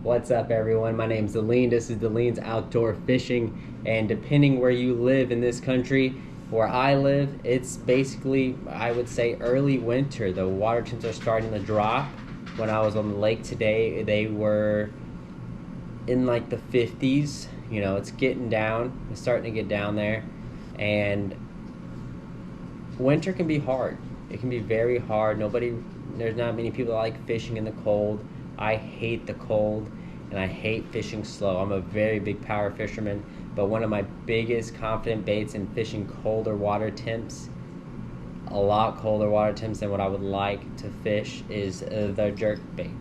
What's up, everyone? My name's Deleen. This is Deleen's Outdoor Fishing, and depending where you live in this country, where I live, it's basically, I would say, early winter. The water temps are starting to drop. When I was on the lake today, they were in like the 50s. You know, it's getting down. It's starting to get down there, and winter can be hard. It can be very hard. There's not many people that like fishing in the cold. I hate the cold, and I hate fishing slow. I'm a very big power fisherman, but one of my biggest confident baits in fishing colder water temps, a lot colder water temps than what I would like to fish, is the jerk bait.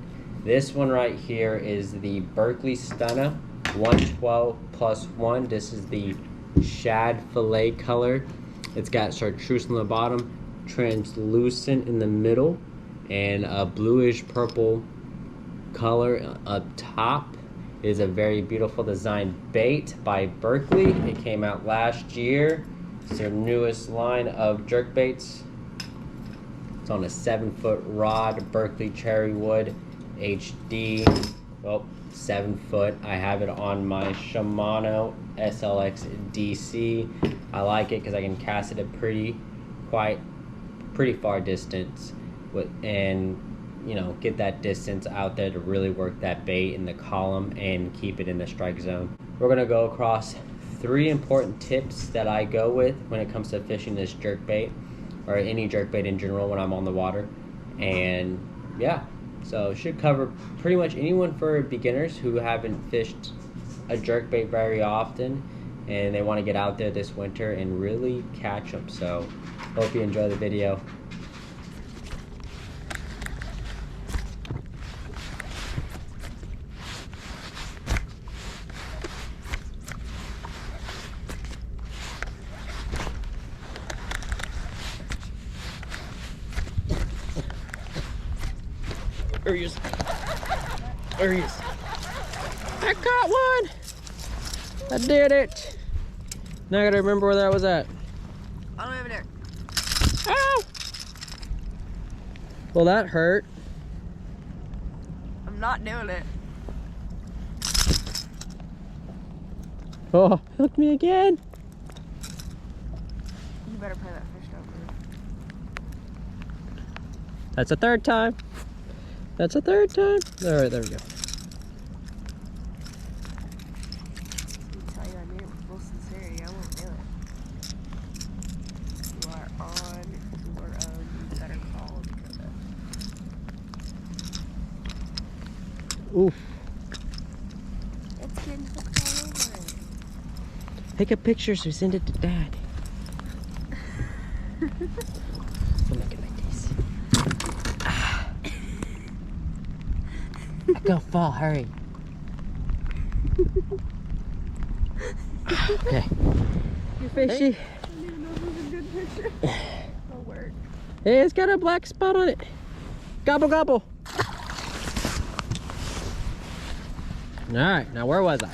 This one right here is the Berkeley Stunna 112+1. This is the shad fillet color. It's got chartreuse on the bottom, translucent in the middle, and a bluish purple color up top. It is a very beautiful design bait by Berkeley. It came out last year. It's their newest line of jerk baits. It's on a 7-foot rod, Berkeley cherry wood HD. Well, 7 foot. I have it on my Shimano SLX DC. I like it because I can cast it at pretty far distance and get that distance out there to really work that bait in the column and keep it in the strike zone. We're gonna go across 3 important tips that I go with when it comes to fishing this jerk bait, or any jerk bait in general when I'm on the water. And yeah, so it should cover pretty much anyone for beginners who haven't fished a jerk bait very often and they want to get out there this winter and really catch them. So hope you enjoy the video. There he is. There he is. I caught one! I did it! Now I gotta remember where that was at. All the way over there. Ow! Well, that hurt. I'm not doing it. Oh, hooked me again. You better pay that fish over. That's a 3rd time. That's a 3rd time. All right, there we go. I tell you, I mean it with full sincerity. I won't do it. You are on your own. You better call Dakota. Oof. It's getting hooked all over it. Take a picture so send it to Dad. We'll make it like this. Go fall, hurry. Okay. You're fishy. I don't even know if it's a good picture. It'll work. Hey, it's got a black spot on it. Gobble, gobble. All right, now where was I?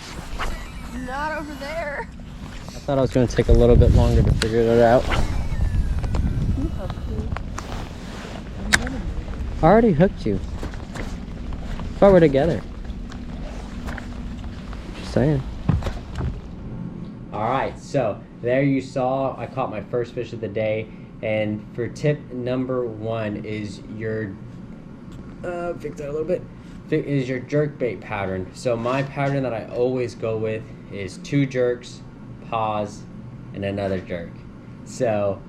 Not over there. I thought I was going to take a little bit longer to figure it out. I already hooked you. Thought we're together. Just saying. Alright, so there you saw I caught my first fish of the day. And for tip number 1 is your fix that a little bit. Is your jerk bait pattern. So my pattern that I always go with is 2 jerks, pause, and another jerk. So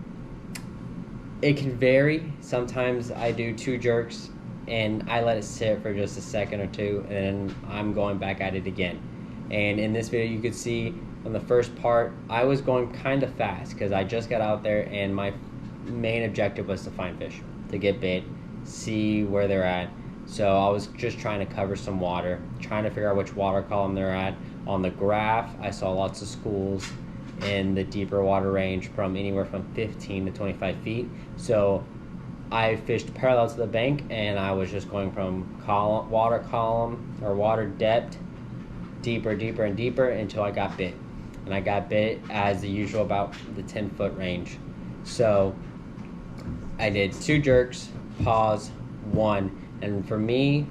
it can vary. Sometimes I do 2 jerks and I let it sit for just a second or 2, and then I'm going back at it again. And in this video you could see on the first part I was going kind of fast because I just got out there and my main objective was to find fish, to get bait, see where they're at. So I was just trying to cover some water, trying to figure out which water column they're at. On the graph I saw lots of schools in the deeper water range from anywhere from 15 to 25 feet. So I fished parallel to the bank and I was just going from water column or water depth deeper and deeper until I got bit. And I got bit as the usual about the 10-foot range. So I did 2 jerks, pause, 1, and for me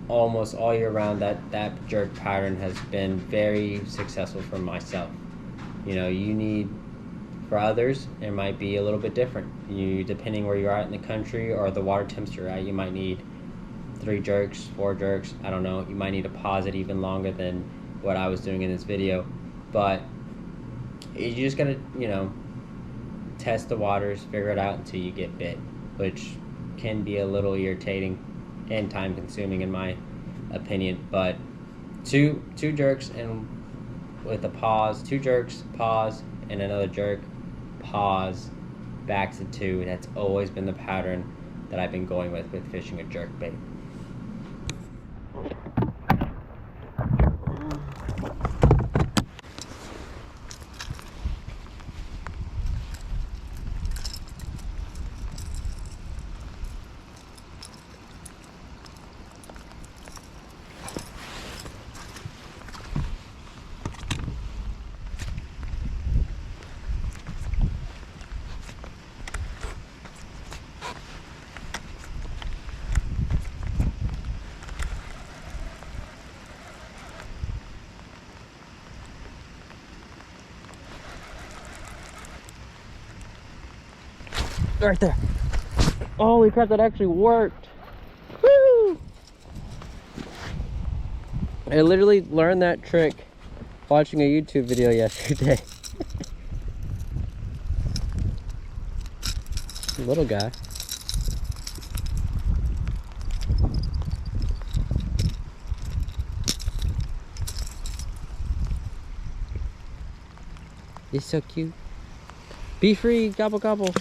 almost all year round, that jerk pattern has been very successful for myself. You know, you need, for others, it might be a little bit different. You, depending where you're at in the country or the water temps you're at, you might need 3 jerks, 4 jerks, I don't know. You might need to pause it even longer than what I was doing in this video. But you just gotta, you know, test the waters, figure it out until you get bit, which can be a little irritating and time consuming in my opinion. But two jerks and with a pause, 2 jerks, pause, and another jerk, pause, back to 2. That's always been the pattern that I've been going with fishing a jerk bait. Right there. Holy crap, that actually worked. Woo! I literally learned that trick watching a YouTube video yesterday. Little guy. He's so cute. Be free, gobble gobble.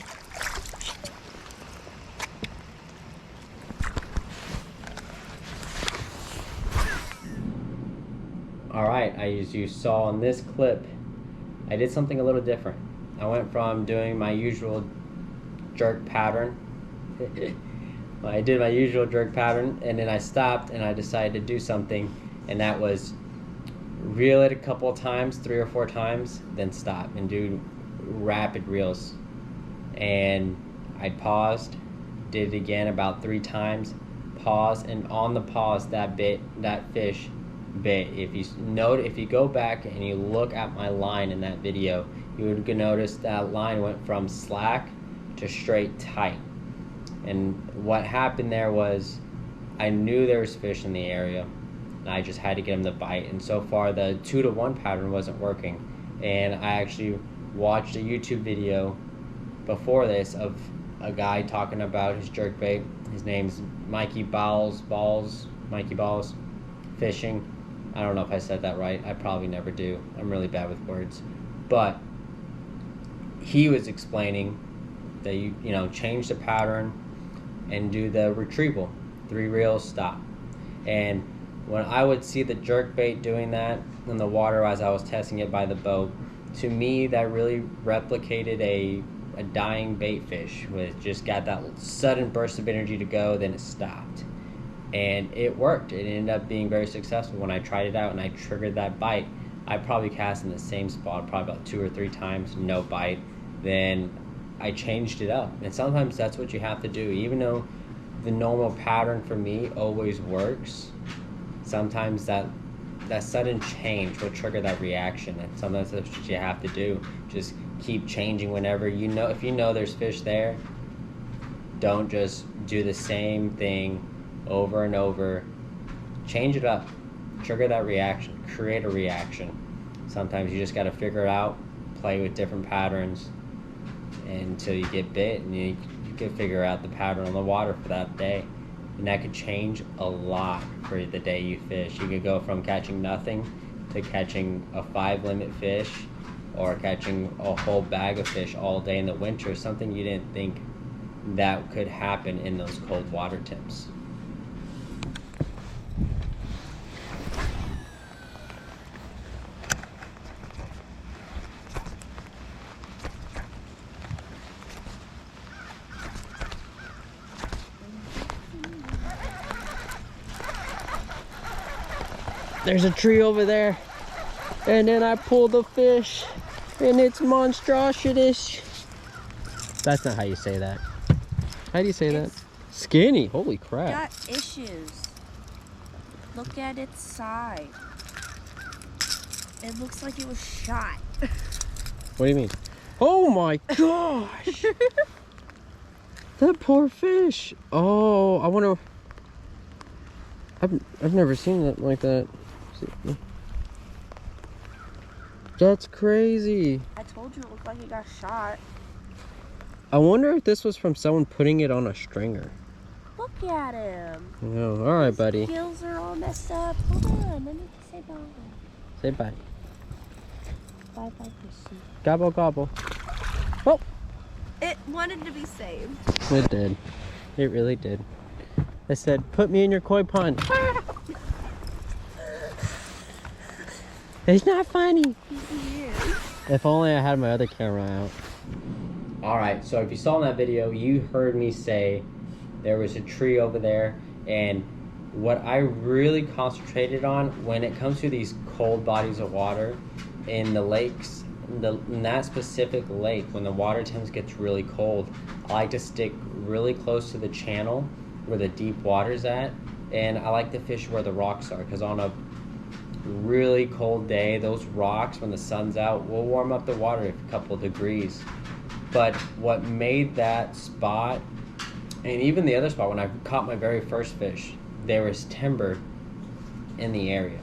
Alright, as you saw in this clip, I did something a little different. I went from doing my usual jerk pattern. I did my usual jerk pattern, and then I stopped and I decided to do something, and that was reel it a couple of times, 3 or 4 times, then stop and do rapid reels. And I paused, did it again about 3 times, pause, and on the pause that fish bit. If you go back and you look at my line in that video, you would notice that line went from slack to straight tight. And what happened there was I knew there was fish in the area, and I just had to get them to bite. And so far the 2-to-1 pattern wasn't working. And I actually watched a YouTube video before this of a guy talking about his jerkbait. His name's Mikey Balls Fishing. I don't know if I said that right. I probably never do. I'm really bad with words. But he was explaining that you know, change the pattern and do the retrieval. 3 reels, stop. And when I would see the jerkbait doing that in the water as I was testing it by the boat, to me that really replicated a dying bait fish, with just got that sudden burst of energy to go, then it stopped. And it worked. It ended up being very successful. When I tried it out and I triggered that bite, I probably cast in the same spot probably about 2 or 3 times, no bite. Then I changed it up. And sometimes that's what you have to do. Even though the normal pattern for me always works, sometimes that sudden change will trigger that reaction. And sometimes that's what you have to do. Just keep changing whenever you know. If you know there's fish there, don't just do the same thing over and over. Change it up, trigger that reaction, create a reaction. Sometimes you just got to figure it out, play with different patterns until you get bit, and you can figure out the pattern on the water for that day. And that could change a lot for the day you fish. You could go from catching nothing to catching a 5-limit fish, or catching a whole bag of fish all day in the winter, something you didn't think that could happen in those cold water temps. There's a tree over there, and then I pull the fish, and it's monstrosity. That's not how you say that. How do you say that? Skinny. Holy crap. Got issues. Look at its side. It looks like it was shot. What do you mean? Oh my gosh! That poor fish. Oh, I wonder. I've never seen it like that. That's crazy. I told you it looked like it got shot. I wonder if this was from someone putting it on a stringer. Look at him. Oh, all right, buddy. His gills are all messed up. Hold on, let me say bye. Say bye. Bye, Chrissy. Gobble, gobble. Oh, It wanted to be saved. it did. It really did. I said, put me in your koi pond. It's not funny. If only I had my other camera out. Alright, so if you saw in that video, you heard me say there was a tree over there, and what I really concentrated on when it comes to these cold bodies of water in the lakes, in that specific lake, when the water temps gets really cold, I like to stick really close to the channel where the deep water's at, and I like to fish where the rocks are, because on a really cold day, those rocks, when the sun's out, will warm up the water a couple degrees. But what made that spot, and even the other spot when I caught my very first fish, there was timber in the area.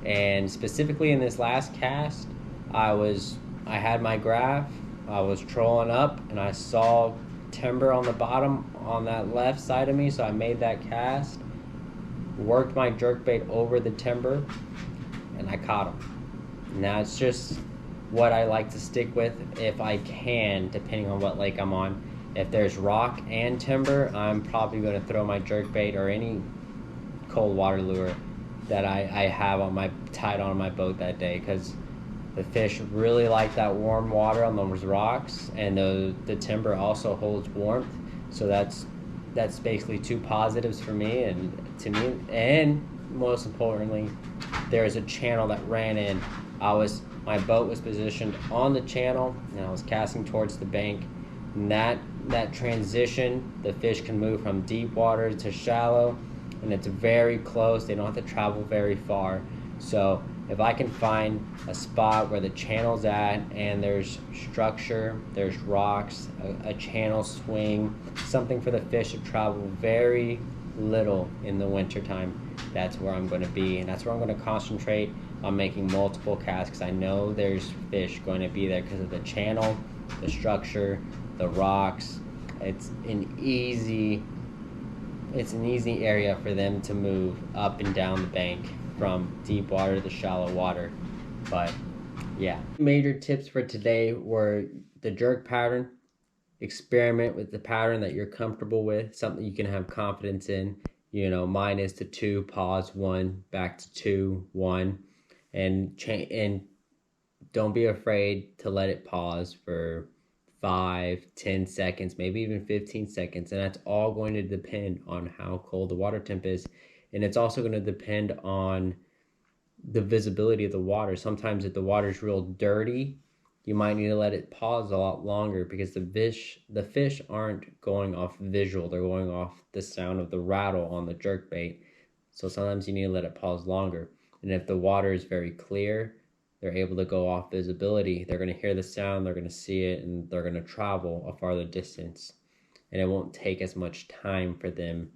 And specifically in this last cast, I had my graph, I was trolling up, and I saw timber on the bottom on that left side of me, so I made that cast, worked my jerkbait over the timber, and I caught him. Now it's just what I like to stick with if I can, depending on what lake I'm on. If there's rock and timber, I'm probably going to throw my jerkbait or any cold water lure that I have on my tied on my boat that day, because the fish really like that warm water on those rocks, and the timber also holds warmth. So that's basically two positives for me and to me. And most importantly, there's a channel that ran in. My boat was positioned on the channel, and I was casting towards the bank. And that transition, the fish can move from deep water to shallow, and it's very close. They don't have to travel very far. So if I can find a spot where the channel's at and there's structure, there's rocks, a channel swing, something for the fish to travel very little in the wintertime, that's where I'm going to be, and that's where I'm going to concentrate on making multiple casts, because I know there's fish going to be there because of the channel, the structure, the rocks. It's an easy area for them to move up and down the bank from deep water to shallow water. But yeah, major tips for today were the jerk pattern. Experiment with the pattern that you're comfortable with, something you can have confidence in. You know, mine is to 2, pause, 1, back to 2, 1, and don't be afraid to let it pause for 5, 10 seconds, maybe even 15 seconds, and that's all going to depend on how cold the water temp is, and it's also going to depend on the visibility of the water. Sometimes if the water's real dirty, you might need to let it pause a lot longer, because the fish aren't going off visual, they're going off the sound of the rattle on the jerkbait. So sometimes you need to let it pause longer. And if the water is very clear, they're able to go off visibility. They're going to hear the sound, they're going to see it, and they're going to travel a farther distance. And it won't take as much time for them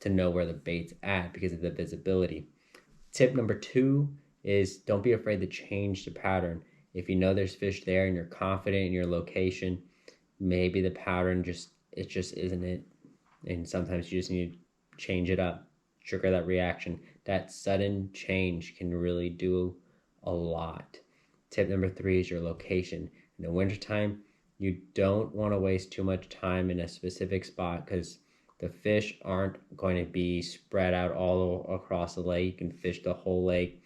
to know where the bait's at because of the visibility. Tip number 2 is don't be afraid to change the pattern. If you know there's fish there and you're confident in your location, maybe the pattern just isn't it. And sometimes you just need to change it up, trigger that reaction. That sudden change can really do a lot. Tip number 3 is your location. In the wintertime, you don't want to waste too much time in a specific spot, because the fish aren't going to be spread out all across the lake. You can fish the whole lake.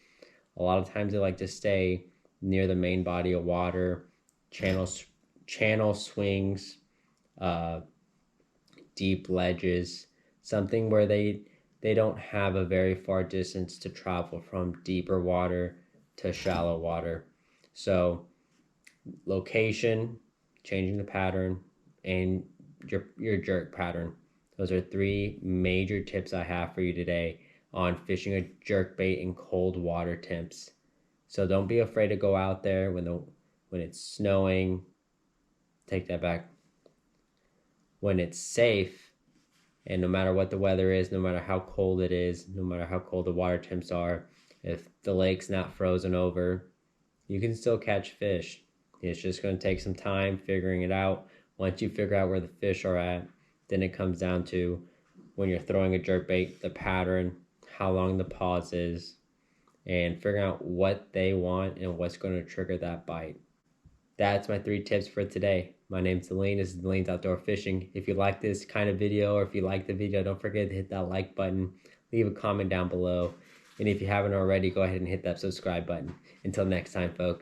A lot of times they like to stay near the main body of water, channel swings, deep ledges, something where they don't have a very far distance to travel from deeper water to shallow water. So location, changing the pattern, and your jerk pattern. Those are 3 major tips I have for you today on fishing a jerkbait in cold water temps. So don't be afraid to go out there when it's snowing. Take that back. When it's safe, and no matter what the weather is, no matter how cold it is, no matter how cold the water temps are, if the lake's not frozen over, you can still catch fish. It's just going to take some time figuring it out. Once you figure out where the fish are at, then it comes down to when you're throwing a jerkbait, the pattern, how long the pause is, and figuring out what they want and what's going to trigger that bite. That's my 3 tips for today. My name's Delaney. This is Delaney's Outdoor Fishing. If you like this kind of video, or if you like the video, don't forget to hit that like button. Leave a comment down below. And if you haven't already, go ahead and hit that subscribe button. Until next time, folks.